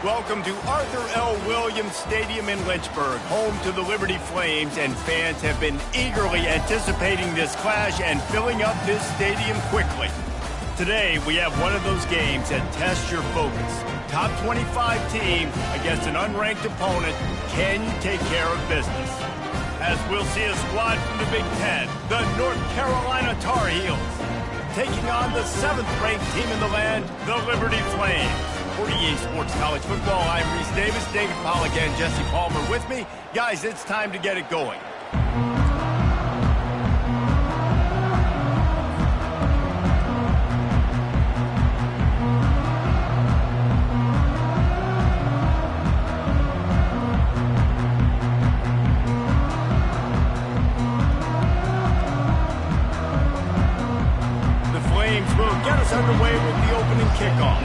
Welcome to Arthur L. Williams Stadium in Lynchburg, home to the Liberty Flames, and fans have been eagerly anticipating this clash and filling up this stadium quickly. Today, we have one of those games that tests your focus. Top 25 team against an unranked opponent. Can you take care of business? As we'll see a squad from the Big Ten, the North Carolina Tar Heels, taking on the 7th-ranked team in the land, the Liberty Flames. For EA Sports College Football, I'm Reese Davis, David Pollack, and Jesse Palmer with me. Guys, it's time to get it going. The Flames will get us underway with the opening kickoff.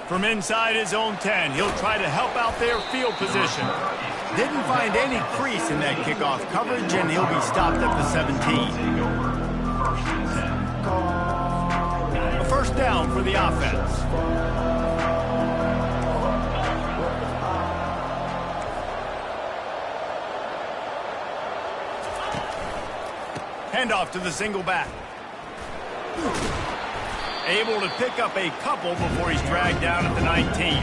From inside his own 10, he'll try to help out their field position. Didn't find any crease in that kickoff coverage, and he'll be stopped at the 17. A first down for the offense. Handoff to the single back. Able to pick up a couple before he's dragged down at the 19.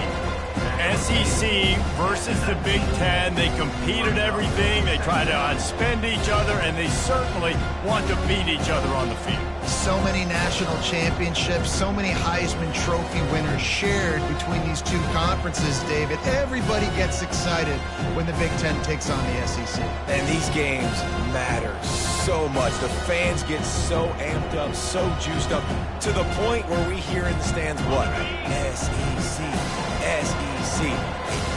SEC versus the Big Ten. They compete at everything. They try to outspend each other, and they certainly want to beat each other on the field. So many national championships, so many Heisman Trophy winners shared between these two conferences, David. Everybody gets excited when the Big Ten takes on the SEC. And these games matter so much. The fans get so amped up, so juiced up, to the point where we hear in the stands, what? SEC, SEC.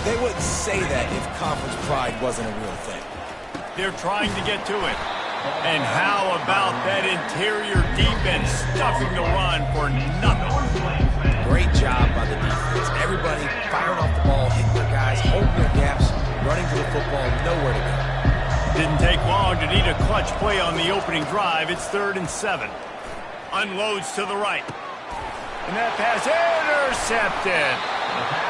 They wouldn't say that if conference pride wasn't a real thing. They're trying to get to it. And how about that interior defense stuffing the run for nothing? Great job by the defense. Everybody firing off the ball, hitting their guys, holding their gaps, running to the football, nowhere to go. Didn't take long to need a clutch play on the opening drive. It's 3rd and 7. Unloads to the right. And that pass intercepted.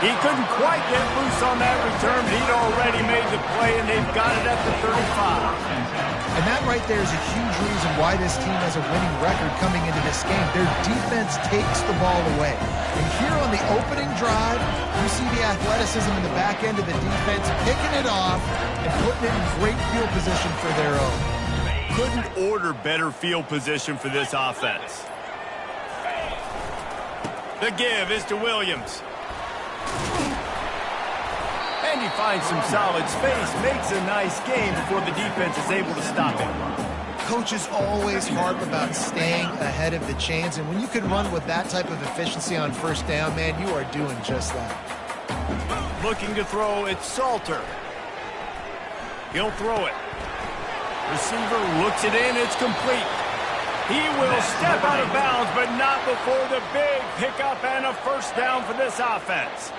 He couldn't quite get loose on that return. He'd already made the play, and they've got it at the 35. And that right there is a huge reason why this team has a winning record coming into this game. Their defense takes the ball away. And here on the opening drive, you see the athleticism in the back end of the defense, picking it off and putting it in great field position for their own. Couldn't order better field position for this offense. The give is to Williams. And he finds some solid space, makes a nice game before the defense is able to stop him. Coaches always harp about staying ahead of the chains, and when you can run with that type of efficiency on first down, man, you are doing just that. Looking to throw, it's Salter. He'll throw it. Receiver looks it in, it's complete. He will step out of bounds, but not before the big pickup and a first down for this offense.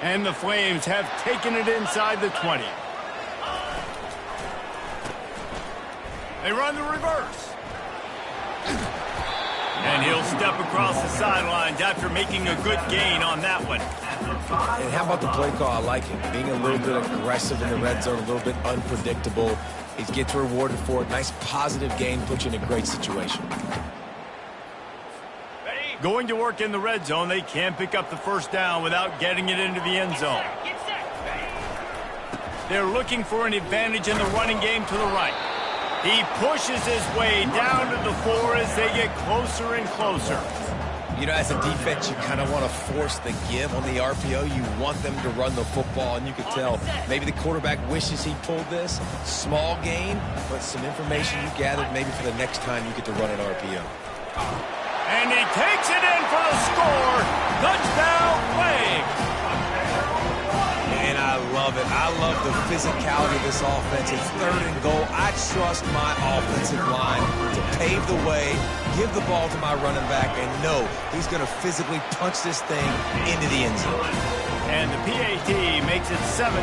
And the Flames have taken it inside the 20. They run the reverse. And he'll step across the sidelines after making a good gain on that one. And how about the play call? I like it. Being a little bit aggressive in the red zone, a little bit unpredictable. He gets rewarded for it. Nice positive gain, puts you in a great situation. Going to work in the red zone, they can't pick up the first down without getting it into the end zone. They're looking for an advantage in the running game to the right. He pushes his way down to the 4 as they get closer and closer. You know, as a defense, you kind of want to force the give on the RPO. You want them to run the football, and you can tell maybe the quarterback wishes he pulled this. Small gain, but some information you gathered maybe for the next time you get to run an RPO. And he takes it in for the score. Touchdown, Flames. And I love it. I love the physicality of this offense. It's 3rd and goal. I trust my offensive line to pave the way, give the ball to my running back, and know he's going to physically punch this thing into the end zone. And the PAT makes it 7-0.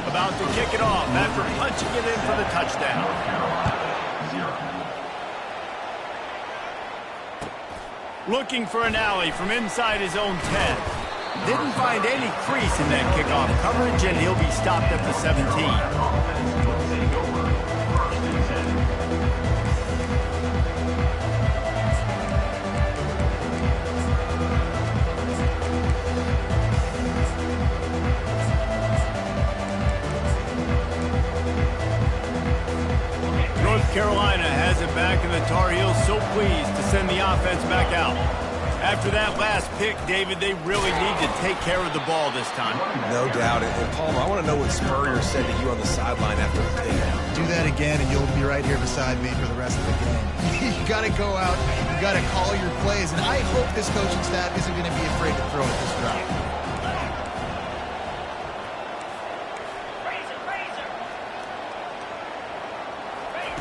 About to kick it off after punching it in for the touchdown. Looking for an alley from inside his own 10. Didn't find any crease in that kickoff coverage, and he'll be stopped at the 17. Carolina has it back, and the Tar Heels so pleased to send the offense back out. After that last pick, David, they really need to take care of the ball this time. No doubt. And Palmer, I want to know what Spurrier said to you on the sideline after the pick. Do that again, and you'll be right here beside me for the rest of the game. You got to go out, you got to call your plays, and I hope this coaching staff isn't going to be afraid to throw at this drive.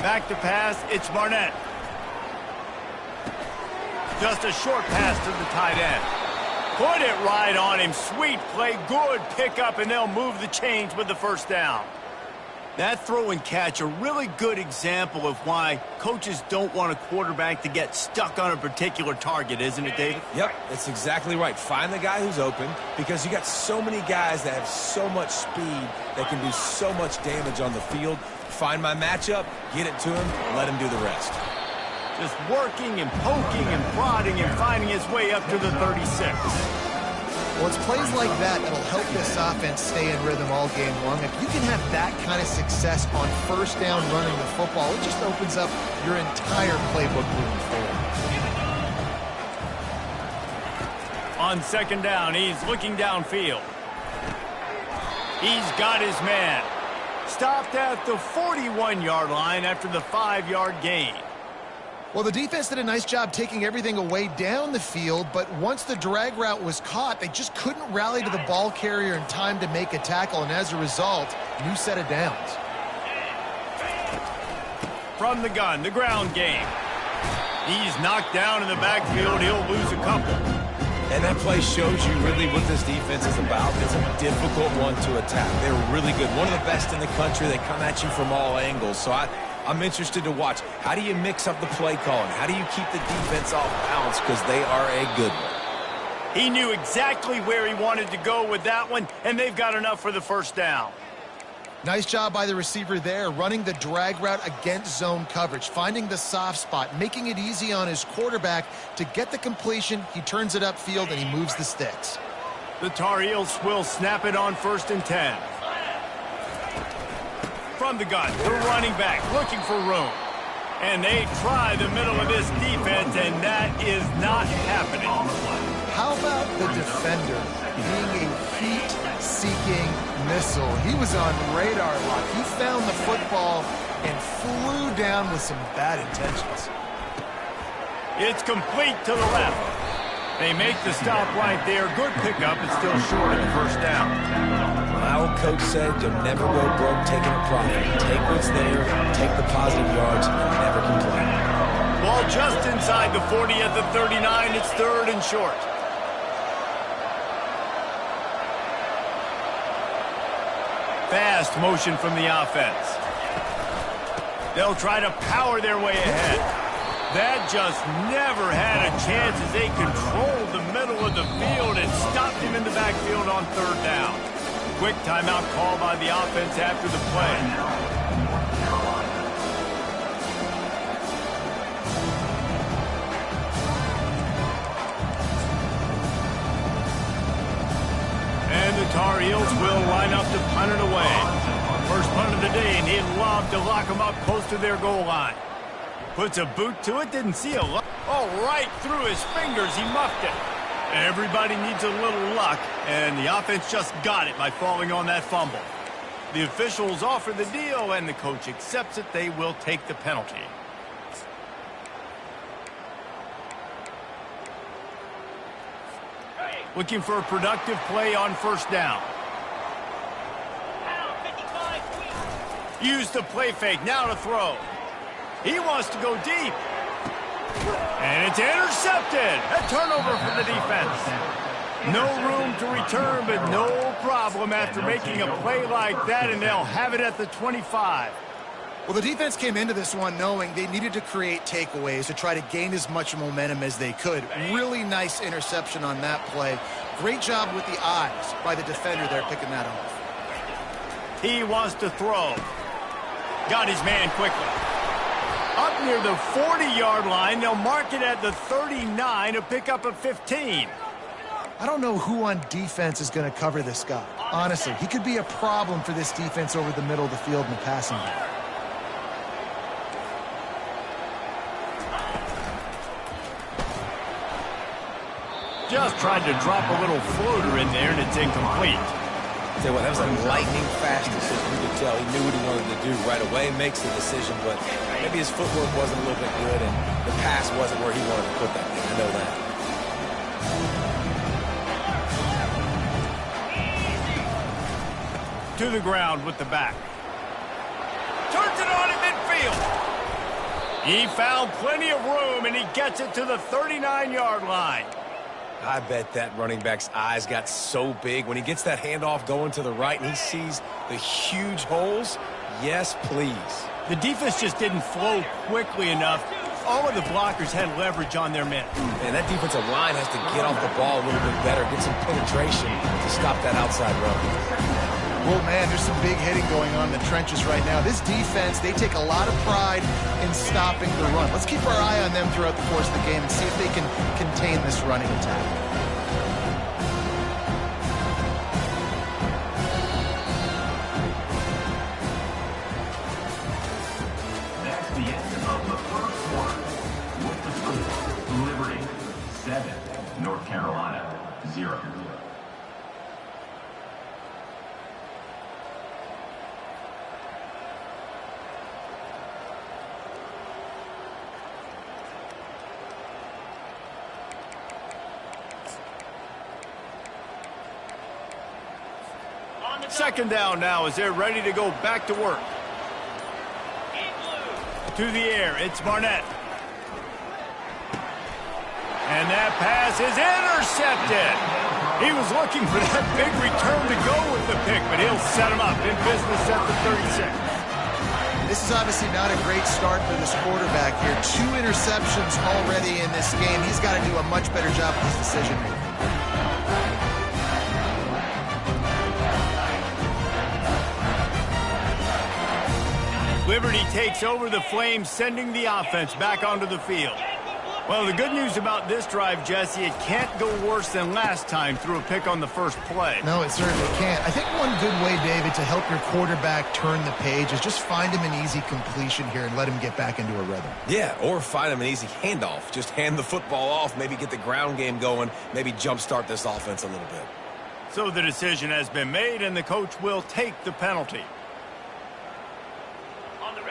Back to pass, it's Barnett. Just a short pass to the tight end. Put it right on him. Sweet play, good pickup, and they'll move the chains with the first down. That throw and catch, a really good example of why coaches don't want a quarterback to get stuck on a particular target, isn't it, David? Yep, that's exactly right. Find the guy who's open, because you got so many guys that have so much speed that can do so much damage on the field. Find my matchup, get it to him, let him do the rest. Just working and poking and prodding and finding his way up to the 36. Well, it's plays like that that'll help this offense stay in rhythm all game long. If you can have that kind of success on first down running the football, it just opens up your entire playbook moving forward. On second down, he's looking downfield. He's got his man. Stopped at the 41-yard line after the 5-yard gain. Well, the defense did a nice job taking everything away down the field, but once the drag route was caught, they just couldn't rally to the ball carrier in time to make a tackle, and as a result, new set of downs. From the gun, the ground game. He's knocked down in the backfield. He'll lose a couple. And that play shows you really what this defense is about. It's a difficult one to attack. They're really good. One of the best in the country. They come at you from all angles. So I'm interested to watch. How do you mix up the play calling? How do you keep the defense off balance? Because they are a good one. He knew exactly where he wanted to go with that one, and they've got enough for the first down. Nice job by the receiver there, running the drag route against zone coverage, finding the soft spot, making it easy on his quarterback to get the completion. He turns it upfield, and he moves the sticks. The Tar Heels will snap it on 1st and 10. From the gun, the running back looking for room. And they try the middle of this defense, and that is not happening. How about the defender being a heat-seeking missile? He was on radar lock. He found the football and flew down with some bad intentions. It's complete to the left. They make the stop right there. Good pickup. It's still short of the first down. My old coach said you'll never go broke taking a profit. Take what's there, take the positive yards, and never complain. Ball just inside the 40 at the 39. It's 3rd and short. Fast motion from the offense. They'll try to power their way ahead. That just never had a chance as they controlled the middle of the field and stopped him in the backfield on 3rd down. Quick timeout call by the offense after the play. And the Tar Heels will line up to punt it away. First punt of the day, and he'd love to lock them up close to their goal line. Puts a boot to it, didn't see a lot. Oh, right through his fingers, he muffed it. Everybody needs a little luck, and the offense just got it by falling on that fumble. The officials offer the deal, and the coach accepts it. They will take the penalty. Looking for a productive play on 1st down. Use the play fake, now to throw. He wants to go deep. And it's intercepted. A turnover for the defense. No room to return, but no problem after making a play like that, and they'll have it at the 25. Well, the defense came into this one knowing they needed to create takeaways to try to gain as much momentum as they could. Really nice interception on that play. Great job with the eyes by the defender there picking that off. He wants to throw. Got his man quickly. Up near the 40-yard line, they'll mark it at the 39 to pick up a 15. I don't know who on defense is going to cover this guy. Honestly, he could be a problem for this defense over the middle of the field in the passing game. Just tried to drop a little floater in there, and it's incomplete. Tell you what, that was a lightning-fast decision. You could tell he knew what he wanted to do right away, makes the decision, but maybe his footwork wasn't a little bit good, and the pass wasn't where he wanted to put that thing. I know that. To the ground with the back. Turns it on in midfield. He found plenty of room, and he gets it to the 39-yard line. I bet that running back's eyes got so big when he gets that handoff going to the right and he sees the huge holes. Yes, please. The defense just didn't flow quickly enough. All of the blockers had leverage on their men. Man, that defensive line has to get off the ball a little bit better, get some penetration to stop that outside run. Well, man, there's some big hitting going on in the trenches right now. This defense, they take a lot of pride in stopping the run. Let's keep our eye on them throughout the course of the game and see if they can contain this running attack. That's the end of the first quarter. With the score, Liberty 7, North Carolina 0. Second down now as they're ready to go back to work. To the air, it's Barnett. And that pass is intercepted. He was looking for that big return to go with the pick, but he'll set him up in business at the 36. This is obviously not a great start for this quarterback here. 2 interceptions already in this game. He's got to do a much better job with his decision-making. Liberty takes over the Flames, sending the offense back onto the field. Well, the good news about this drive, Jesse, it can't go worse than last time through a pick on the first play. No, it certainly can't. I think one good way, David, to help your quarterback turn the page is just find him an easy completion here and let him get back into a rhythm. Yeah, or find him an easy handoff. Just hand the football off, maybe get the ground game going, maybe jumpstart this offense a little bit. So the decision has been made, and the coach will take the penalty.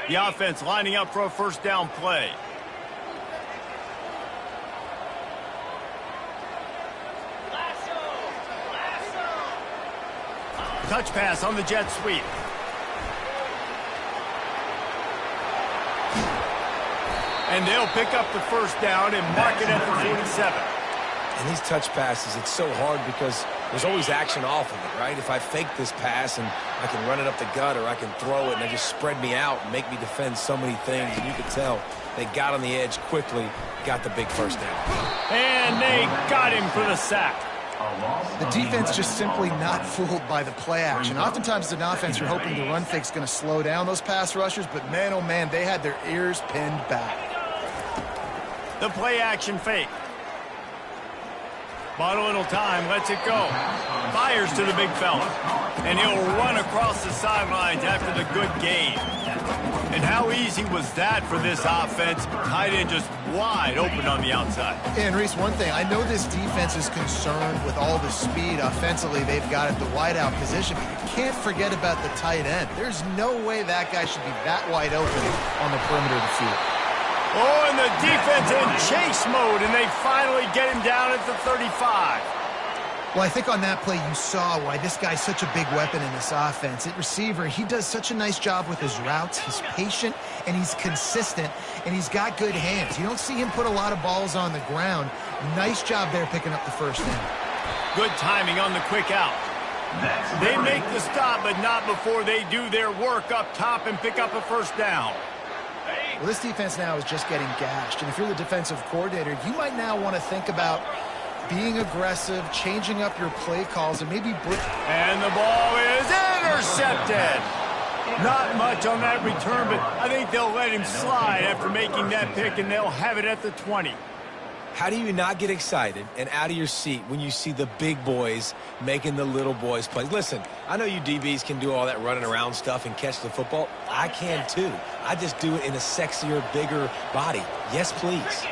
The offense lining up for a first down play. Touch pass on the jet sweep. And they'll pick up the first down and mark it at the 47. And these touch passes, it's so hard because there's always action off of it, right? If I fake this pass and I can run it up the gut or I can throw it and they just spread me out and make me defend so many things. And you can tell they got on the edge quickly, got the big first down. And they got him for the sack. The defense just simply not fooled by the play action. Oftentimes as an offense, you're hoping the run fake's going to slow down those pass rushers, but man, oh man, they had their ears pinned back. The play action fake. Bought a little time, lets it go. Fires to the big fella. And he'll run across the sidelines after the good gain. And how easy was that for this offense? Tight end just wide open on the outside. And Reese, one thing, I know this defense is concerned with all the speed offensively they've got at the wideout position, but you can't forget about the tight end. There's no way that guy should be that wide open on the perimeter of the field. Oh, and the defense in chase mode, and they finally get him down at the 35. Well, I think on that play you saw why this guy's such a big weapon in this offense. At receiver, he does such a nice job with his routes. He's patient, and he's consistent, and he's got good hands. You don't see him put a lot of balls on the ground. Nice job there picking up the first down. Good timing on the quick out. They make the stop, but not before they do their work up top and pick up a first down. Well, this defense now is just getting gashed. And if you're the defensive coordinator, you might now want to think about being aggressive, changing up your play calls, and maybe... And the ball is intercepted. Not much on that return, but I think they'll let him slide after making that pick, and they'll have it at the 20. How do you not get excited and out of your seat when you see the big boys making the little boys play? Listen, I know you DBs can do all that running around stuff and catch the football. I can too. I just do it in a sexier, bigger body. Yes, please.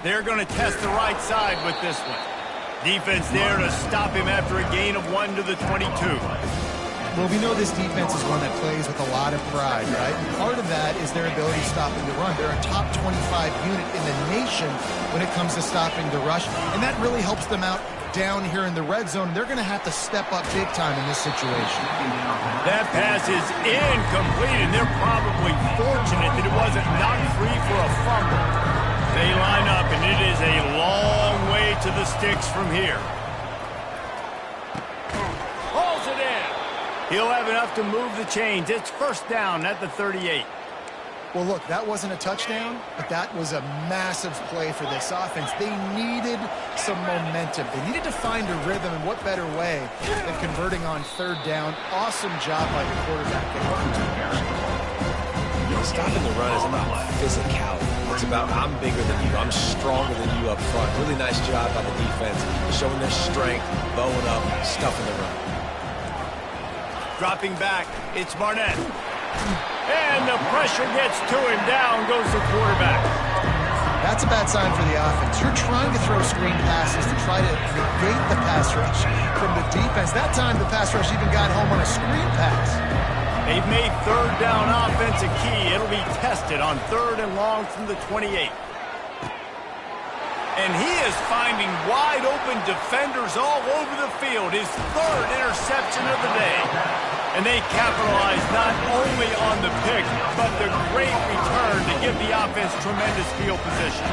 They're going to test the right side with this one. Defense there to stop him after a gain of 1 to the 22. Well, we know this defense is one that plays with a lot of pride, right? And part of that is their ability stopping the run. They're a top 25 unit in the nation when it comes to stopping the rush, and that really helps them out down here in the red zone. They're going to have to step up big time in this situation. That pass is incomplete, and they're probably fortunate that it wasn't knocked free for a fumble. They line up, and it is a long way to the sticks from here. Pulls it in. He'll have enough to move the chains. It's first down at the 38. Well, look, that wasn't a touchdown, but that was a massive play for this offense. They needed some momentum. They needed to find a rhythm, and what better way than converting on third down. Awesome job by the quarterback. Stopping the run is about physicality. It's about I'm bigger than you, I'm stronger than you up front. Really nice job by the defense, showing their strength, bowing up, stuffing the run. Dropping back, it's Barnett. And the pressure gets to him. Down goes the quarterback. That's a bad sign for the offense. You're trying to throw screen passes to try to negate the pass rush from the defense. That time, the pass rush even got home on a screen pass. They've made third down offense a key. It'll be tested on 3rd and long from the 28. And he is finding wide-open defenders all over the field. His 3rd interception of the day. And they capitalize not only on the pick, but the great return to give the offense tremendous field position.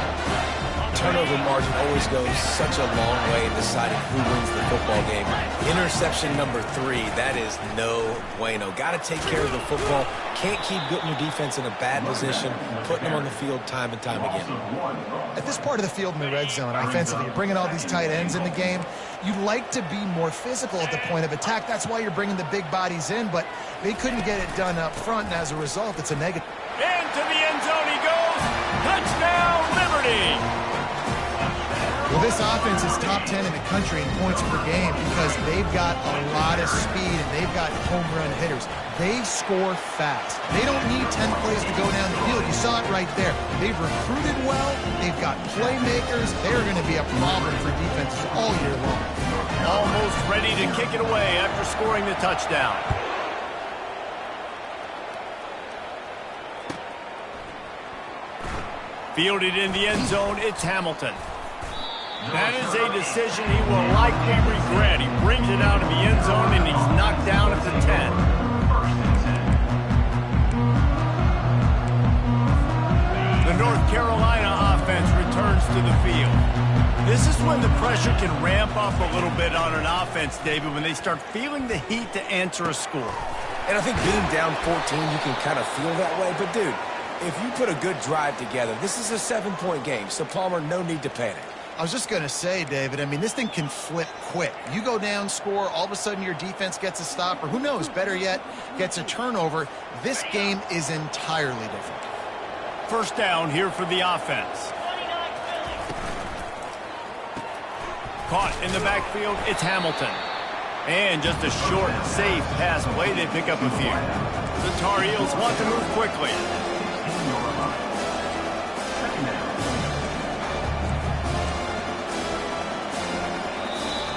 Turnover margin always goes such a long way in deciding who wins the football game. Interception number 3, that is no bueno. Got to take care of the football. Can't keep putting your defense in a bad position, putting them on the field time and time again. At this part of the field in the red zone, offensively, you're bringing all these tight ends in the game. You'd like to be more physical at the point of attack. That's why you're bringing the big bodies in, but they couldn't get it done up front, and as a result, it's a negative. Into the end zone he goes. Touchdown, Liberty! Well, this offense is top 10 in the country in points per game because they've got a lot of speed and they've got home run hitters. They score fast. They don't need 10 plays to go down the field. You saw it right there. They've recruited well. They've got playmakers. They're going to be a problem for defenses all year long. Almost ready to kick it away after scoring the touchdown. Fielded in the end zone, it's Hamilton. That is a decision he will likely regret. He brings it out of the end zone, and he's knocked down at the 10. The North Carolina offense returns to the field. This is when the pressure can ramp up a little bit on an offense, David, when they start feeling the heat to answer a score. And I think being down 14, you can kind of feel that way. But, dude, if you put a good drive together, this is a 7-point game, so Palmer, no need to panic. I was just going to say, David, I mean, this thing can flip quick. You go down, score, all of a sudden your defense gets a stop, or who knows, better yet, gets a turnover. This game is entirely different. First down here for the offense. Caught in the backfield, it's Hamilton. And just a short, safe pass play, they pick up a few. The Tar Heels want to move quickly.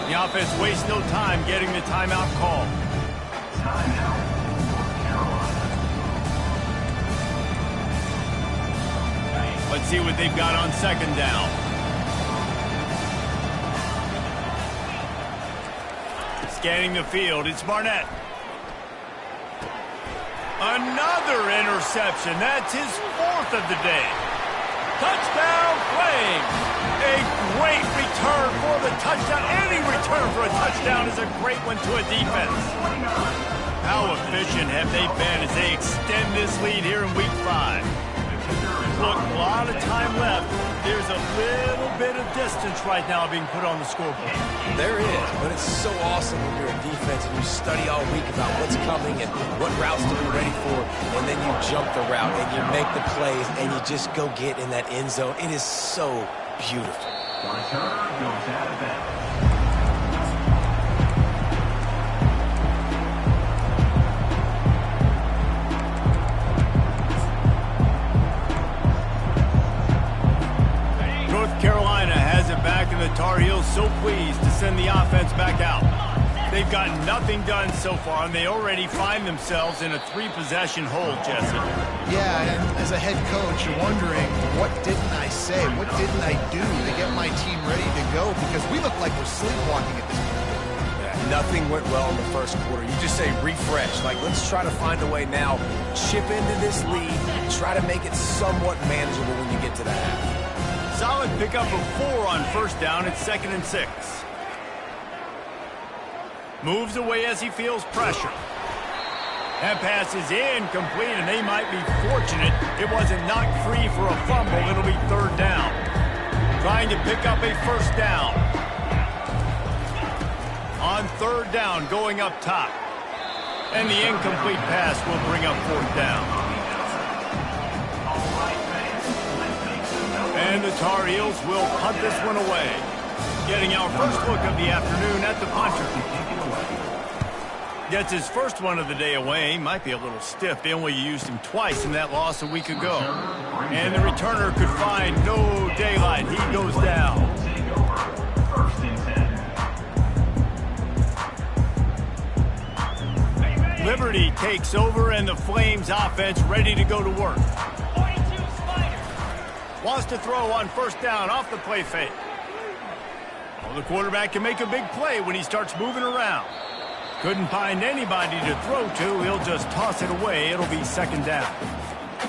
The offense wastes no time getting the timeout call. Let's see what they've got on second down. Scanning the field, it's Barnett. Another interception. That's his 4th of the day. Touchdown, Flames! A great return for the touchdown. Any return for a touchdown is a great one to a defense. How efficient have they been as they extend this lead here in Week 5? Look, a lot of time left. There's a little bit of distance right now being put on the scoreboard. There is, but it's so awesome when you're a defense and you study all week about what's coming and what routes to be ready for, and then you jump the route and you make the plays and you just go get in that end zone. It is so beautiful. Return goes out of bounds. North Carolina has it back, and the Tar Heels so pleased to send the offense back out. They've got nothing done so far, and they already find themselves in a 3-possession hole, Jesse. Yeah, and as a head coach, you're wondering, what didn't I say? What didn't I do to get my team ready to go? Because we look like we're sleepwalking at this point. Nothing went well in the first quarter. You just say refresh. Like, let's try to find a way now, chip into this lead, try to make it somewhat manageable when you get to the half. Solid pickup of 4 on first down. It's 2nd and 6. Moves away as he feels pressure. That pass is incomplete, and they might be fortunate it wasn't knocked free for a fumble. It'll be 3rd down. Trying to pick up a first down. On 3rd down, going up top. And the incomplete pass will bring up 4th down. And the Tar Heels will punt this one away. Getting our first look of the afternoon at the punter. Gets his first one of the day away. Might be a little stiff. They only used him twice in that loss a week ago. And the returner could find no daylight. He goes down. Liberty takes over, and the Flames offense ready to go to work. Wants to throw on first down off the play fake. Well, the quarterback can make a big play when he starts moving around. Couldn't find anybody to throw to. He'll just toss it away. It'll be 2nd down.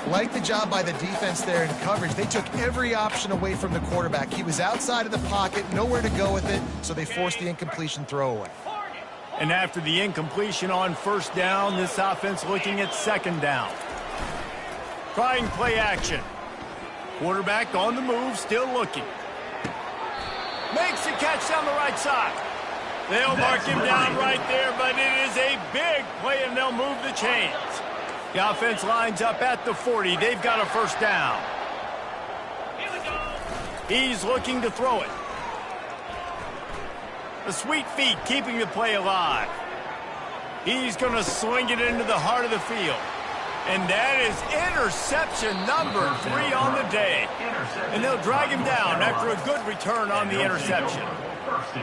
Like the job by the defense there in coverage. They took every option away from the quarterback. He was outside of the pocket, nowhere to go with it, so they forced the incompletion throwaway. And after the incompletion on first down, this offense looking at 2nd down. Trying play action. Quarterback on the move, still looking. Makes the catch down the right side. They'll mark him down right there, but it is a big play, and they'll move the chains. The offense lines up at the 40. They've got a first down. He's looking to throw it. The sweet feet keeping the play alive. He's going to swing it into the heart of the field. And that is interception number 3 on the day. And they'll drag him down after a good return on the interception.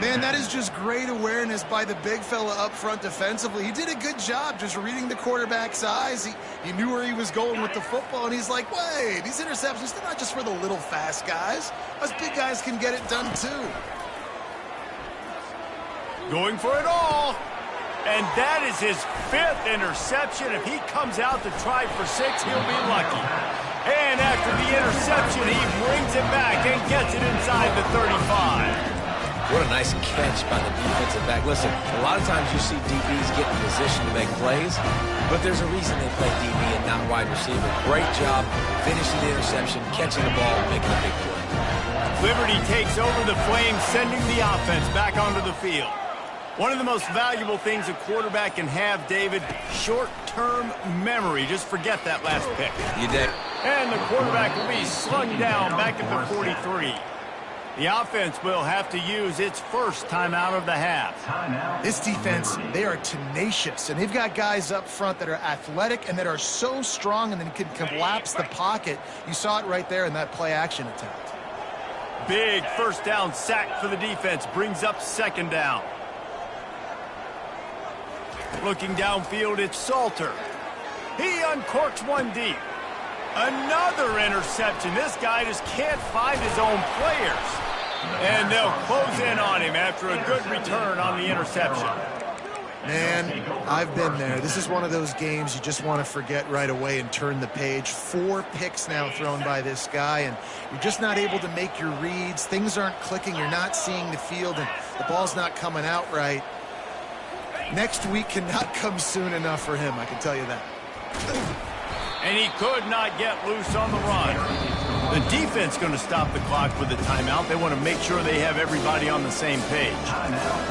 Man, that is just great awareness by the big fella up front defensively. He did a good job just reading the quarterback's eyes. He knew where he was going with the football, and he's like, wait, these interceptions, they're not just for the little fast guys. Us big guys can get it done too. Going for it all. And that is his 5th interception. If he comes out to try for 6, he'll be lucky. And after the interception, he brings it back and gets it inside the 35. What a nice catch by the defensive back. Listen, a lot of times you see DBs get in position to make plays, but there's a reason they play DB and not wide receiver. Great job finishing the interception, catching the ball, and making a big play. Liberty takes over the Flames, sending the offense back onto the field. One of the most valuable things a quarterback can have, David, short-term memory. Just forget that last pick. You did. And the quarterback will be slung down back at the 43. The offense will have to use its first timeout of the half. This defense, they are tenacious, and they've got guys up front that are athletic and that are so strong and then can collapse the pocket. You saw it right there in that play-action attempt. Big first down sack for the defense. Brings up 2nd down. Looking downfield, it's Salter. He uncorks one deep. Another interception. This guy just can't find his own players. And they'll close in on him after a good return on the interception. Man, I've been there. This is one of those games you just want to forget right away and turn the page. 4 picks now thrown by this guy, and you're just not able to make your reads. Things aren't clicking. You're not seeing the field, and the ball's not coming out right. Next week cannot come soon enough for him, I can tell you that. And he could not get loose on the run. The defense going to stop the clock with a timeout. They want to make sure they have everybody on the same page.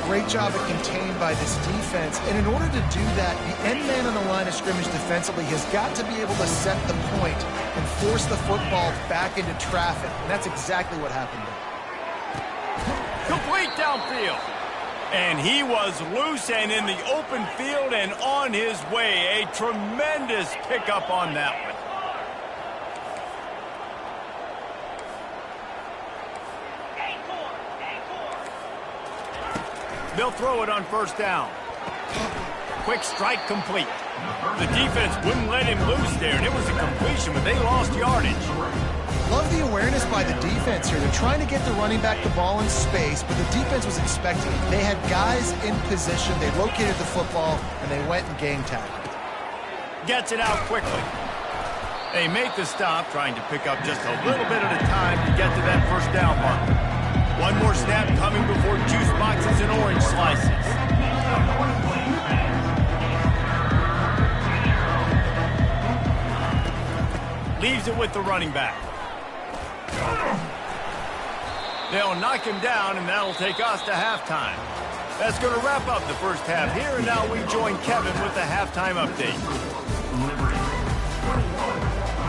Great job at contained by this defense. And in order to do that, the end man on the line of scrimmage defensively has got to be able to set the point and force the football back into traffic. And that's exactly what happened there. Complete downfield. And he was loose and in the open field and on his way. A tremendous pickup on that one. They'll throw it on first down. Quick strike complete. The defense wouldn't let him loose there, and it was a completion, but they lost yardage. Love the awareness by the defense here. They're trying to get the running back the ball in space, but the defense was expecting it. They had guys in position. They located the football, and they went and game tackled. Gets it out quickly. They make the stop, trying to pick up just a little bit at a time to get to that first down mark. One more snap coming before juice boxes and orange slices. Leaves it with the running back. They'll knock him down, and that'll take us to halftime. That's going to wrap up the first half here, and now we join Kevin with the halftime update.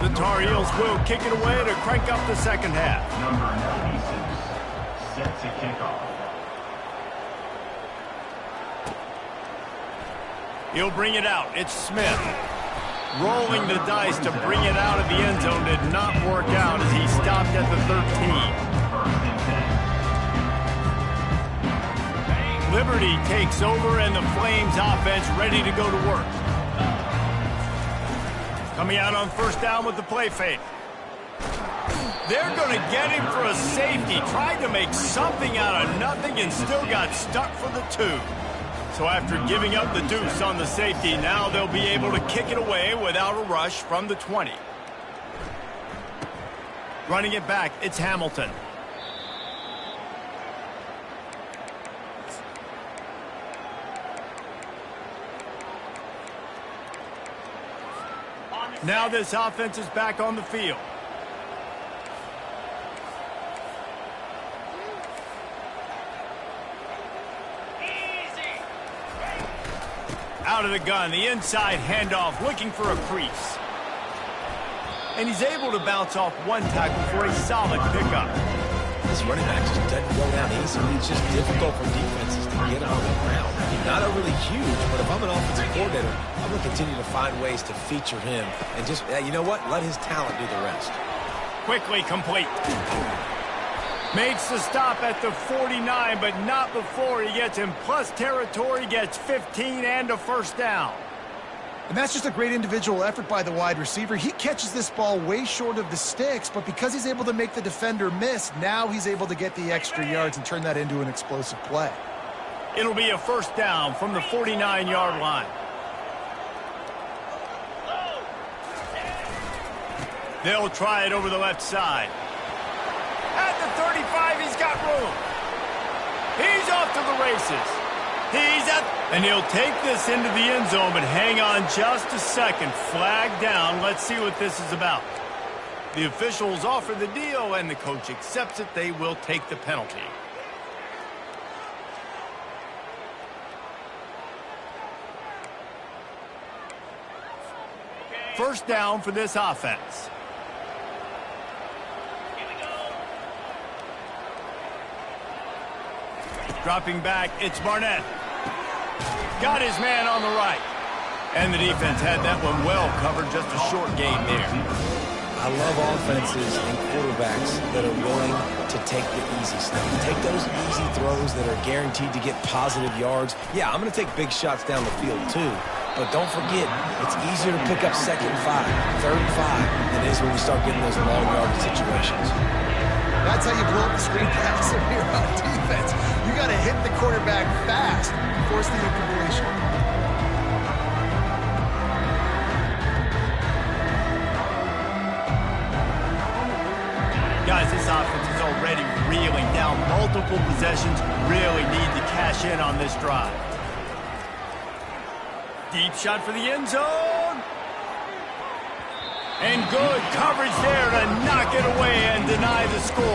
The Tar Heels will kick it away to crank up the second half. Number 96 set to kick off. He'll bring it out. It's Smith. Rolling the dice to bring it out of the end zone did not work out as he stopped at the 13. Liberty takes over and the Flames offense ready to go to work. Coming out on first down with the play fake. They're going to get him for a safety. Tried to make something out of nothing and still got stuck for the 2. So after giving up the deuce on the safety, now they'll be able to kick it away without a rush from the 20. Running it back, it's Hamilton. Now this offense is back on the field. Out of the gun, the inside handoff, looking for a crease. And he's able to bounce off one tackle for a solid pickup. This running back just doesn't go down easily. It's just difficult for defenses to get him on the ground. Not overly huge, but if I'm an offensive coordinator, I'm going to continue to find ways to feature him. And just, you know what? Let his talent do the rest. Quickly complete. Makes the stop at the 49, but not before he gets in plus territory, gets 15 and a first down. And that's just a great individual effort by the wide receiver. He catches this ball way short of the sticks, but because he's able to make the defender miss, now he's able to get the extra yards and turn that into an explosive play. It'll be a first down from the 49-yard line. They'll try it over the left side. At the 35, he's got room. He's off to the races. And he'll take this into the end zone, but hang on just a second. Flag down. Let's see what this is about. The officials offer the deal, and the coach accepts it. They will take the penalty. First down for this offense. Dropping back, it's Barnett. Got his man on the right. And the defense had that one well covered, just a short gain there. I love offenses and quarterbacks that are willing to take the easy stuff. Take those easy throws that are guaranteed to get positive yards. Yeah, I'm going to take big shots down the field too. But don't forget, it's easier to pick up 2nd and 5, 3rd and 5 than it is when we start getting those long yardage situations. That's how you blow up the screen pass here on defense. You got to hit the quarterback fast and force the incompletion. Guys, this offense is already reeling down multiple possessions. Really need to cash in on this drive. Deep shot for the end zone. And good coverage there to knock it away and deny the score.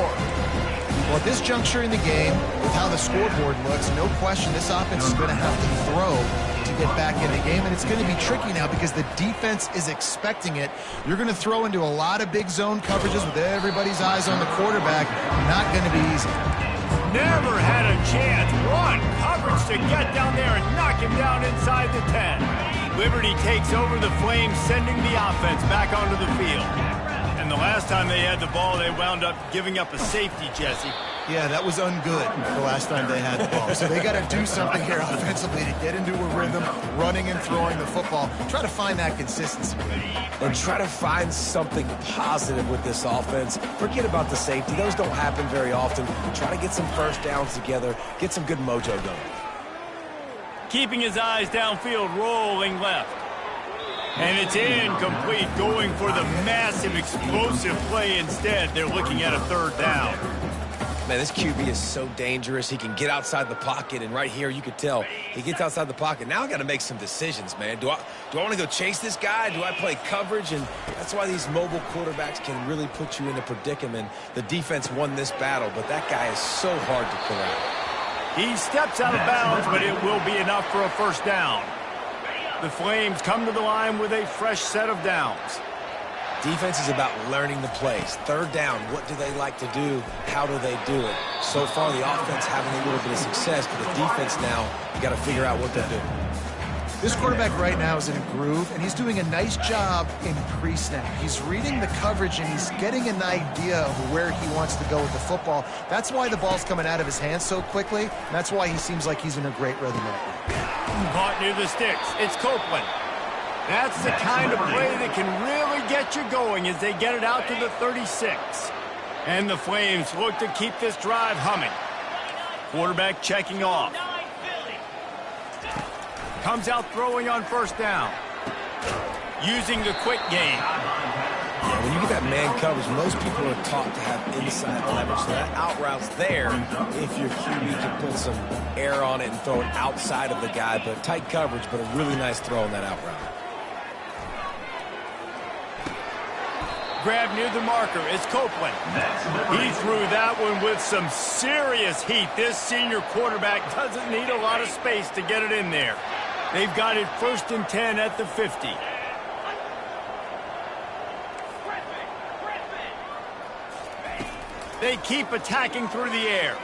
Well, at this juncture in the game, with how the scoreboard looks, no question this offense is going to have to throw to get back in the game, and it's going to be tricky now because the defense is expecting it. You're going to throw into a lot of big zone coverages with everybody's eyes on the quarterback. Not going to be easy. Never had a chance. One coverage to get down there and knock him down inside the 10. Liberty takes over the Flames, sending the offense back onto the field. And the last time they had the ball, they wound up giving up a safety, Jesse. Yeah, that was ungood the last time they had the ball. So they got to do something here offensively to get into a rhythm, running and throwing the football. Try to find that consistency. And try to find something positive with this offense. Forget about the safety. Those don't happen very often. Try to get some first downs together, get some good mojo going. Keeping his eyes downfield, rolling left. And it's incomplete, going for the massive, explosive play instead. They're looking at a third down. Man, this QB is so dangerous. He can get outside the pocket, and right here you could tell he gets outside the pocket. Now I got to make some decisions, man. Do I want to go chase this guy? Do I play coverage? And that's why these mobile quarterbacks can really put you in a predicament. The defense won this battle, but that guy is so hard to corral. He steps out of bounds, but it will be enough for a first down. The Flames come to the line with a fresh set of downs. Defense is about learning the plays. Third down, what do they like to do? How do they do it? So far, the offense having a little bit of success, but the defense now, you got to figure out what to do. This quarterback right now is in a groove, and he's doing a nice job in pre-snap. He's reading the coverage, and he's getting an idea of where he wants to go with the football. That's why the ball's coming out of his hands so quickly, and that's why he seems like he's in a great rhythm right now. Caught near the sticks. It's Copeland. That's the kind of play that can really get you going as they get it out to the 36. And the Flames look to keep this drive humming. Quarterback checking off. Comes out throwing on first down. Using the quick game. Yeah, when you get that man coverage, most people are taught to have inside leverage. So that out route's there if your QB can put some air on it and throw it outside of the guy. But tight coverage, but a really nice throw on that out route. Grab near the marker. It's Copeland. He threw that one with some serious heat. This senior quarterback doesn't need a lot of space to get it in there. They've got it 1st and 10 at the 50. They keep attacking through the air.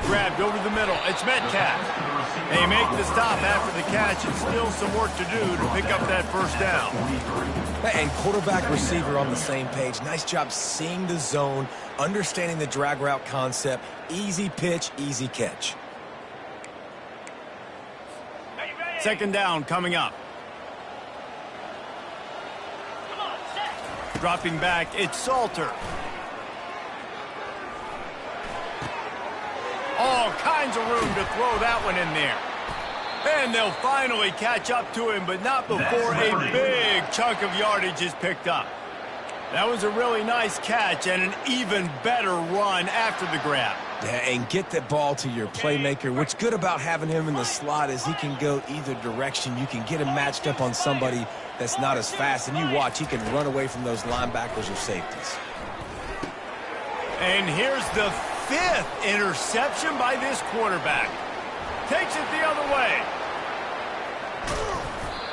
Grabbed over the middle. It's Metcalf. They make the stop after the catch, and still some work to do to pick up that first down. And quarterback receiver on the same page. Nice job seeing the zone, understanding the drag route concept. Easy pitch, easy catch. Second down coming up. Dropping back, it's Salter. All kinds of room to throw that one in there. And they'll finally catch up to him, but not before a big chunk of yardage is picked up. That was a really nice catch and an even better run after the grab. Yeah, and get the ball to your playmaker. What's good about having him in the slot is he can go either direction. You can get him matched up on somebody that's not as fast, and you watch, he can run away from those linebackers or safeties. And here's the 5th interception by this quarterback. Takes it the other way.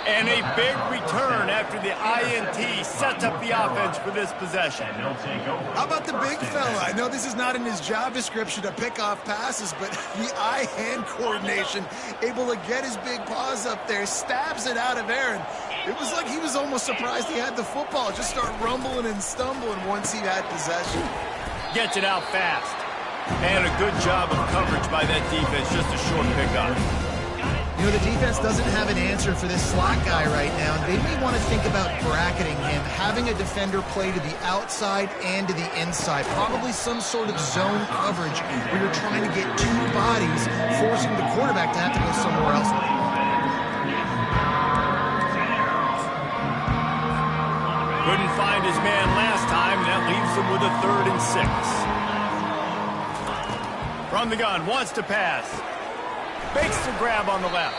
And a big return after the INT sets up the offense for this possession. How about the big fella? I know this is not in his job description to pick off passes, but the eye-hand coordination, able to get his big paws up there, stabs it out of Aaron. It was like he was almost surprised he had the football. Just start rumbling and stumbling once he had possession. Gets it out fast. And a good job of coverage by that defense, just a short pickup. You know, the defense doesn't have an answer for this slot guy right now, and they may want to think about bracketing him, having a defender play to the outside and to the inside, probably some sort of zone coverage where you're trying to get two bodies, forcing the quarterback to have to go somewhere else. Couldn't find his man last time, and that leaves him with a 3rd and 6. From the gun, wants to pass. Fakes the grab on the left.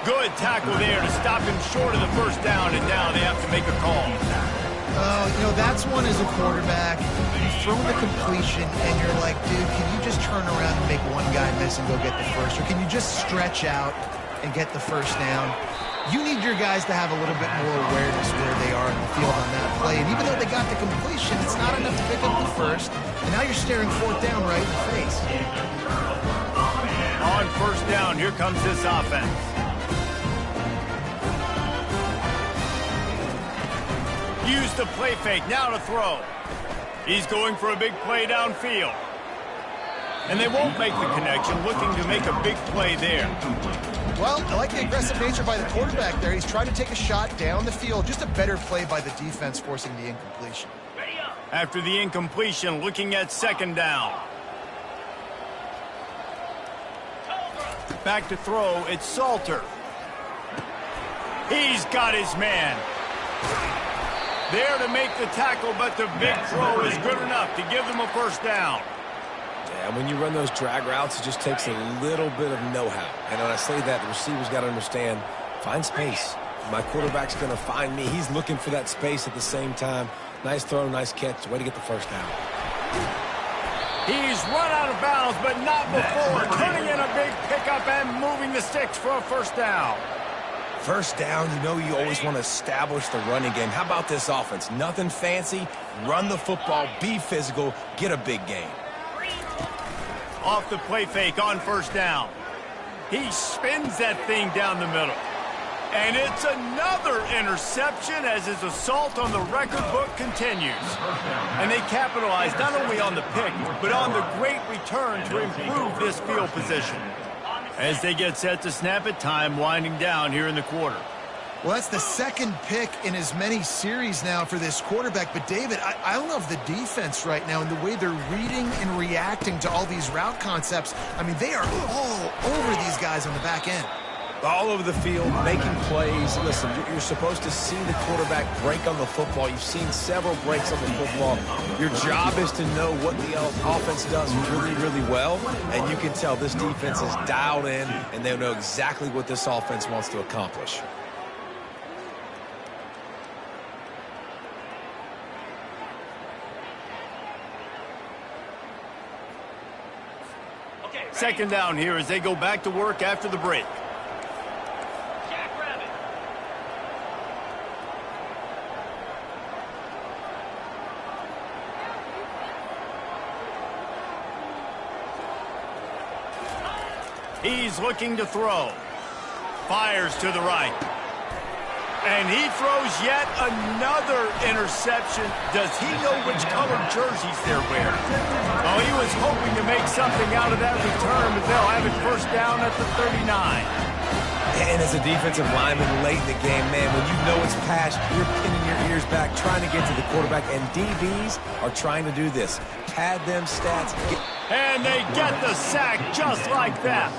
Good tackle there to stop him short of the first down, and now they have to make a call. Oh, you know, that's one as a quarterback. You throw the completion, and you're like, dude, can you just turn around and make one guy miss and go get the first? Or can you just stretch out and get the first down? You need your guys to have a little bit more awareness where they are in the field on that play. And even though they got the completion, it's not enough to pick up the first. And now you're staring 4th down right in the face. On 1st down, here comes this offense. Use the play fake, now to throw. He's going for a big play downfield. And they won't make the connection, looking to make a big play there. Well, I like the aggressive nature by the quarterback there. He's trying to take a shot down the field. Just a better play by the defense forcing the incompletion. After the incompletion, looking at 2nd down. Back to throw, it's Salter. He's got his man. There to make the tackle, but the big throw is good enough to give them a 1st down. Yeah, when you run those drag routes, it just takes a little bit of know-how. And when I say that, the receiver's got to understand, find space. My quarterback's going to find me. He's looking for that space at the same time. Nice throw, nice catch. Way to get the 1st down. He's run out of bounds, but not before. Turning in a big pickup and moving the sticks for a 1st down. 1st down, you know you always want to establish the running game. How about this offense? Nothing fancy. Run the football, be physical, get a big gain. Off the play fake on 1st down. He spins that thing down the middle. And it's another interception as his assault on the record book continues. And they capitalize not only on the pick, but on the great return to improve this field position. As they get set to snap it, time winding down here in the quarter. Well, that's the 2nd pick in as many series now for this quarterback. But, David, I love the defense right now and the way they're reading and reacting to all these route concepts. I mean, they are all over these guys on the back end. All over the field, making plays. Listen, you're supposed to see the quarterback break on the football. You've seen several breaks on the football. Your job is to know what the offense does really, really well. And you can tell this defense is dialed in, and they know exactly what this offense wants to accomplish. Second down here as they go back to work after the break. He's looking to throw. Fires to the right. And he throws yet another interception. Does he know which colored jerseys they're wearing? Oh, he was hoping to make something out of that return, but they'll have it 1st down at the 39. And as a defensive lineman late in the game, man, when you know it's pass, you're pinning your ears back, trying to get to the quarterback, and DBs are trying to do this. Pad them stats. And they get the sack just like that.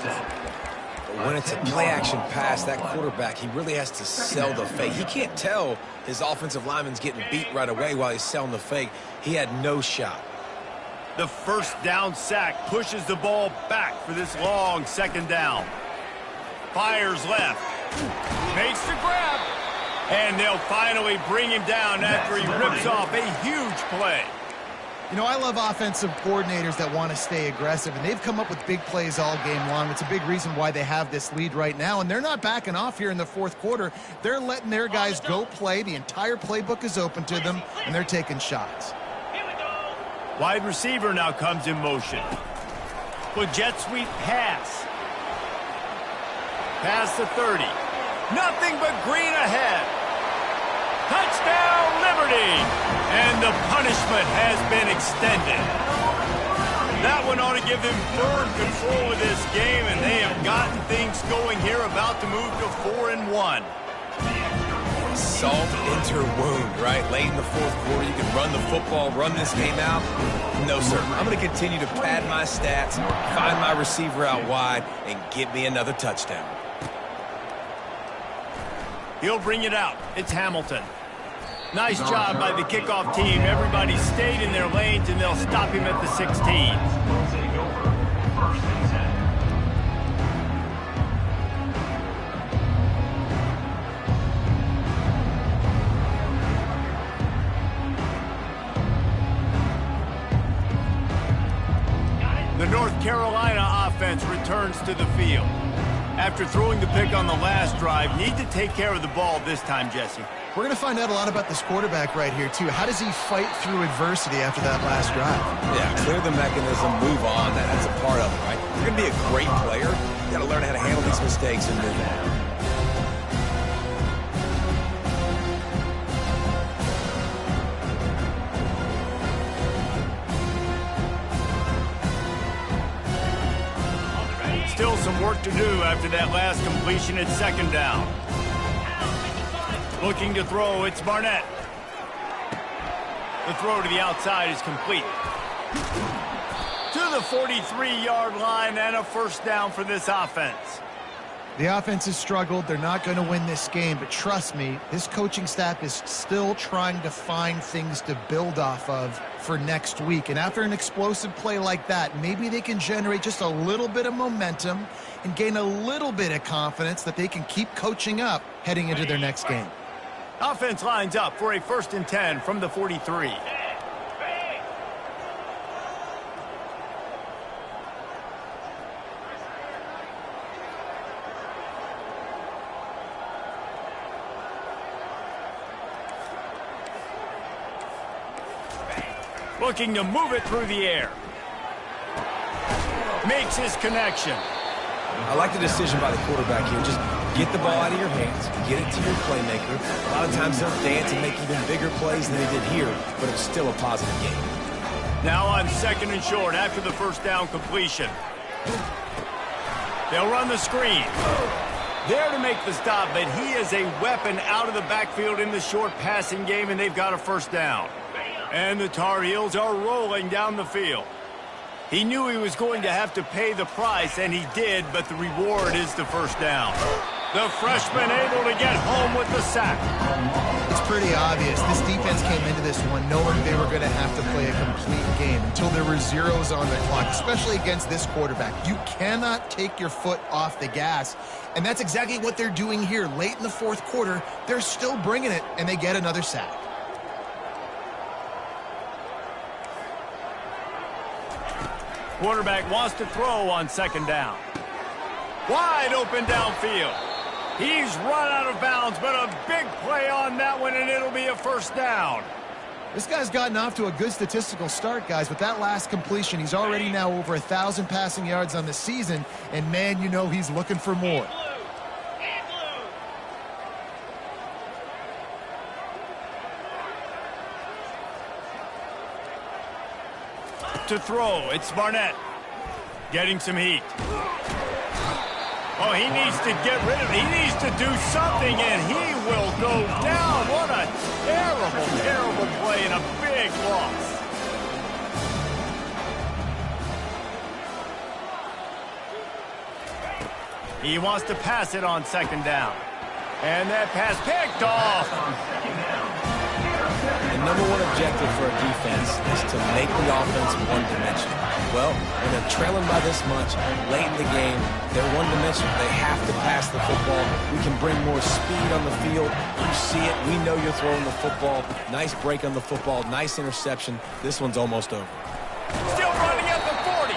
When it's a play-action pass, that quarterback, he really has to sell the fake. He can't tell his offensive lineman's getting beat right away while he's selling the fake. He had no shot. The 1st down sack pushes the ball back for this long 2nd down. Fires left. Makes the grab. And they'll finally bring him down after he rips off a huge play. You know, I love offensive coordinators that want to stay aggressive, and they've come up with big plays all game long. It's a big reason why they have this lead right now, and they're not backing off here in the 4th quarter. They're letting their guys go play. The entire playbook is open to them, and they're taking shots. Wide receiver now comes in motion. With jet sweep pass. Past the 30. Nothing but green ahead. Touchdown, Liberty! And the punishment has been extended. That one ought to give them firm control of this game, and they have gotten things going here, about to move to 4-1. Salt enter wound, right? Late in the fourth quarter, you can run the football, run this game out. No, sir. I'm going to continue to pad my stats, find my receiver out wide, and get me another touchdown. He'll bring it out. It's Hamilton. Nice job by the kickoff team. Everybody stayed in their lanes, and they'll stop him at the 16. Take over. First and 10. The North Carolina offense returns to the field. After throwing the pick on the last drive, need to take care of the ball this time, Jesse. We're going to find out a lot about this quarterback right here, too. How does he fight through adversity after that last drive? Yeah, clear the mechanism, move on. That's a part of it, right? If you're going to be a great player, you got to learn how to handle these mistakes and move on. Still some work to do after that last completion at second down. Looking to throw, it's Barnett. The throw to the outside is complete. To the 43-yard line and a first down for this offense. The offense has struggled. They're not going to win this game, but trust me, this coaching staff is still trying to find things to build off of for next week. And after an explosive play like that, maybe they can generate just a little bit of momentum and gain a little bit of confidence that they can keep coaching up heading into their next game. Offense lines up for a 1st and 10 from the 43. Looking to move it through the air. Makes his connection. I like the decision by the quarterback here. Just get the ball out of your hands, get it to your playmaker. A lot of times they'll dance and make even bigger plays than they did here, but it's still a positive game. Now on 2nd and short after the first down completion. They'll run the screen. There to make the stop, but he is a weapon out of the backfield in the short passing game, and they've got a first down. And the Tar Heels are rolling down the field. He knew he was going to have to pay the price, and he did, but the reward is the first down. The freshman able to get home with the sack. It's pretty obvious. This defense came into this one knowing they were going to have to play a complete game until there were zeros on the clock, especially against this quarterback. You cannot take your foot off the gas, and that's exactly what they're doing here. Late in the fourth quarter, they're still bringing it, and they get another sack. Quarterback wants to throw on 2nd down. Wide open downfield. He's run out of bounds, but a big play on that one, and it'll be a first down. This guy's gotten off to a good statistical start, guys. With that last completion, he's already now over 1,000 passing yards on the season, and man, you know he's looking for more. To throw, it's Barnett. Getting some heat. Oh, he needs to get rid of it. He needs to do something, and he will go down. What a terrible, terrible play and a big loss. He wants to pass it on 2nd down. And that pass picked off. The number one objective for a defense is to make the offense one-dimensional. Well, when they're trailing by this much, late in the game, they're one-dimensional. They have to pass the football. We can bring more speed on the field. You see it. We know you're throwing the football. Nice break on the football. Nice interception. This one's almost over. Still running at the 40.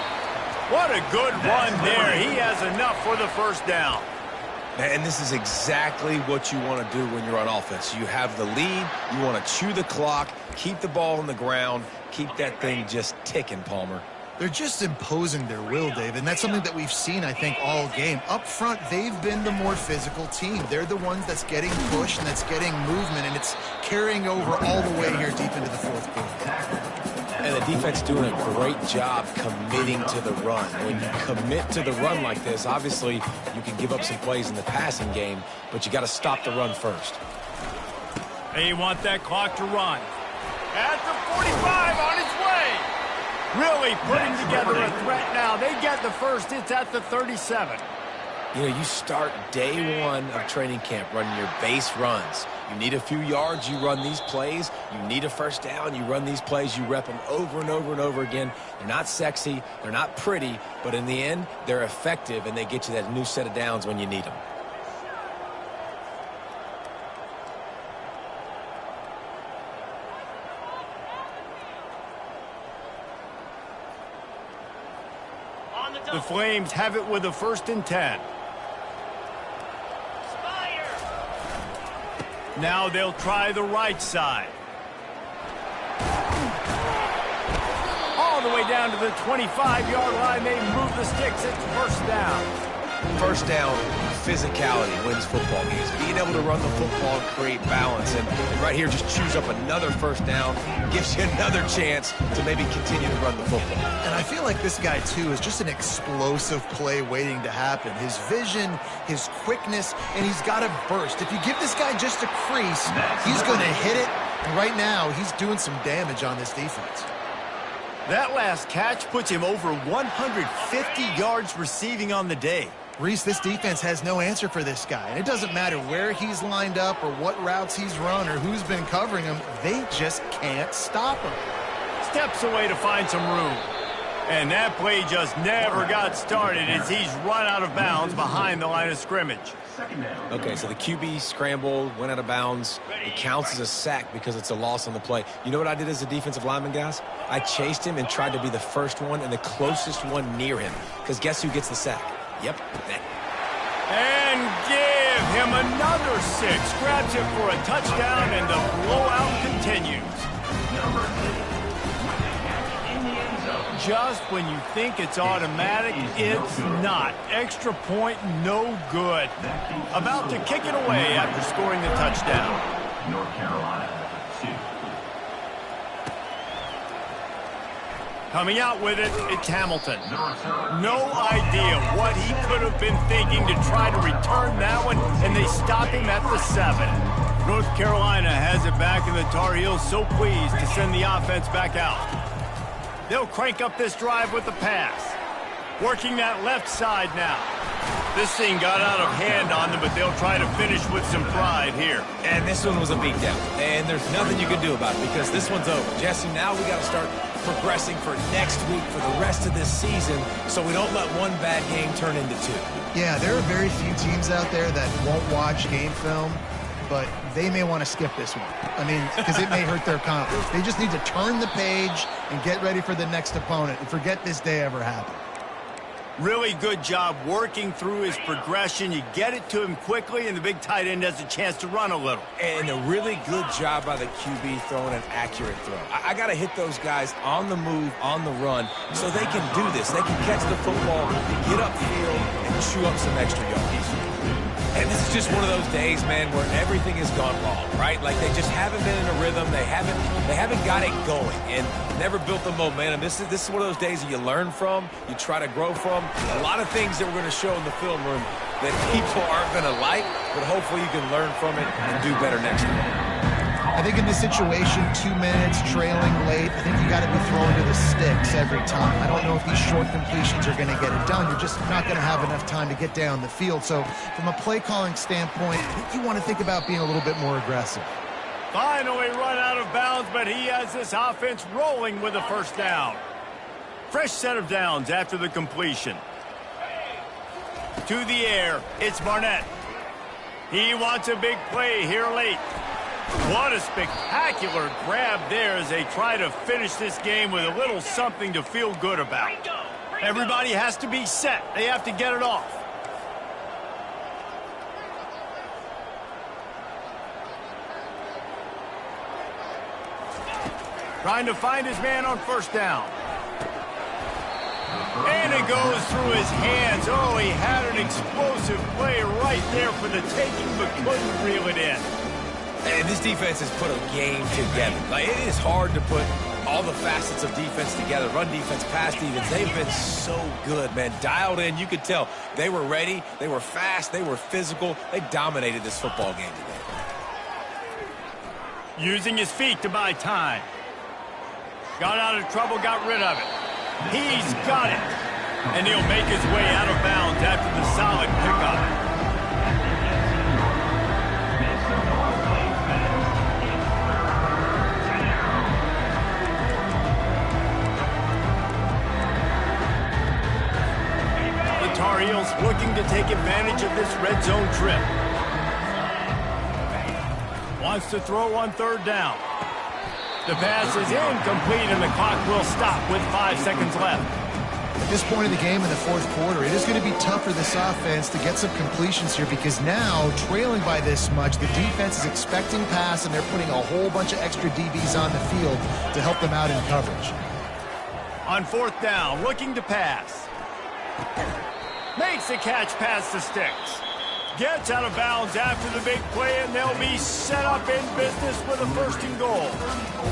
What a good run there. He has enough for the first down. And this is exactly what you want to do when you're on offense. You have the lead. You want to chew the clock, keep the ball on the ground, keep that thing just ticking, Palmer. They're just imposing their will, Dave, and that's something that we've seen, I think, all game. Up front, they've been the more physical team. They're the ones that's getting pushed and that's getting movement, and it's carrying over all the way here deep into the fourth quarter. And the defense doing a great job committing to the run. When you commit to the run like this, obviously you can give up some plays in the passing game, but you got to stop the run first. They want that clock to run. At the 45, on its way. Really putting together a threat now. They get the first. It's at the 37. You know, you start day one of training camp running your base runs. You need a few yards, you run these plays. You need a first down, you run these plays. You rep them over and over and over again. They're not sexy, they're not pretty, but in the end, they're effective, and they get you that new set of downs when you need them. The Flames have it with a 1st and 10. Now they'll try the right side. All the way down to the 25-yard line. They move the sticks. It's 1st down. First down, physicality wins football games. Being able to run the football and create balance. And right here, just choose up another 1st down. Gives you another chance to maybe continue to run the football. And I feel like this guy, too, is just an explosive play waiting to happen. His vision, his quickness, and he's got a burst. If you give this guy just a crease, he's going to hit it. And right now, he's doing some damage on this defense. That last catch puts him over 150 yards receiving on the day. Reese, this defense has no answer for this guy. And it doesn't matter where he's lined up or what routes he's run or who's been covering him. They just can't stop him. Steps away to find some room. And that play just never got started as he's run out of bounds behind the line of scrimmage. Okay, so the QB scrambled, went out of bounds. It counts as a sack because it's a loss on the play. You know what I did as a defensive lineman, guys? I chased him and tried to be the first one and the closest one near him. Because guess who gets the sack? Yep. And give him another 6. Grabs it for a touchdown, and the blowout continues. Just when you think it's automatic, it's not. Extra point, no good. About to kick it away after scoring the touchdown. North Carolina, 2. Coming out with it, it's Hamilton. No idea what he could have been thinking to try to return that one, and they stop him at the 7. North Carolina has it back, and the Tar Heels so pleased to send the offense back out. They'll crank up this drive with the pass. Working that left side now. This thing got out of hand on them, but they'll try to finish with some pride here. And this one was a beatdown. And there's nothing you can do about it because this one's over. Jesse, now we got to start progressing for next week for the rest of this season so we don't let one bad game turn into 2. Yeah, there are very few teams out there that won't watch game film, but they may want to skip this one. I mean, because it may hurt their confidence. They just need to turn the page and get ready for the next opponent and forget this day ever happened. Really good job working through his progression. You get it to him quickly, and the big tight end has a chance to run a little. And a really good job by the QB throwing an accurate throw. I got to hit those guys on the move, on the run, so they can do this. They can catch the football, get upfield, and chew up some extra yards. And this is just one of those days, man, where everything has gone wrong, right? Like they just haven't been in a rhythm. They haven't got it going and never built the momentum. This is one of those days that you learn from, you try to grow from. A lot of things that we're going to show in the film room that people aren't going to like, but hopefully you can learn from it and do better next time. I think in this situation, 2 minutes, trailing late, I think you got to be throwing to the sticks every time. I don't know if these short completions are going to get it done. You're just not going to have enough time to get down the field. So from a play calling standpoint, I think you want to think about being a little bit more aggressive. Finally run out of bounds, but he has this offense rolling with a 1st down. Fresh set of downs after the completion. To the air, it's Barnett. He wants a big play here late. What a spectacular grab there as they try to finish this game with a little something to feel good about. Everybody has to be set. They have to get it off. Trying to find his man on 1st down. And it goes through his hands. Oh, he had an explosive play right there for the taking, but couldn't reel it in. And this defense has put a game together. Like, it is hard to put all the facets of defense together. Run defense, pass defense. They've been so good, man. Dialed in. You could tell they were ready. They were fast. They were physical. They dominated this football game today. Using his feet to buy time. Got out of trouble, got rid of it. He's got it. And he'll make his way out of bounds after the solid pickup. Tar Heels looking to take advantage of this red zone trip. Wants to throw on 3rd down. The pass is incomplete and the clock will stop with 5 seconds left. At this point in the game in the 4th quarter, it is going to be tough for this offense to get some completions here because now, trailing by this much, the defense is expecting pass and they're putting a whole bunch of extra DBs on the field to help them out in coverage. On 4th down, looking to pass. Makes the catch past the sticks. Gets out of bounds after the big play, and they'll be set up in business with a 1st and goal.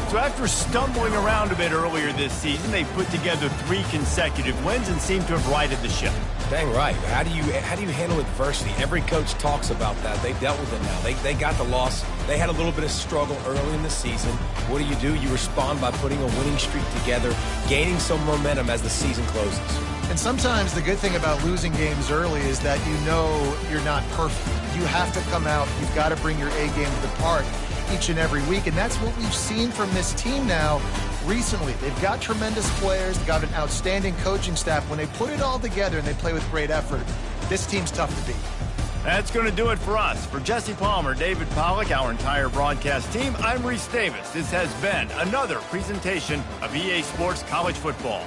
So after stumbling around a bit earlier this season, they put together 3 consecutive wins and seem to have righted the ship. Dang right. How do you handle adversity? Every coach talks about that. They dealt with it now. They got the loss. They had a little bit of struggle early in the season. What do? You respond by putting a winning streak together, gaining some momentum as the season closes. And sometimes the good thing about losing games early is that you know you're not perfect. You have to come out. You've got to bring your A game to the park each and every week. And that's what we've seen from this team now recently. They've got tremendous players. They've got an outstanding coaching staff. When they put it all together and they play with great effort, this team's tough to beat. That's going to do it for us. For Jesse Palmer, David Pollack, our entire broadcast team, I'm Reese Davis. This has been another presentation of EA Sports College Football.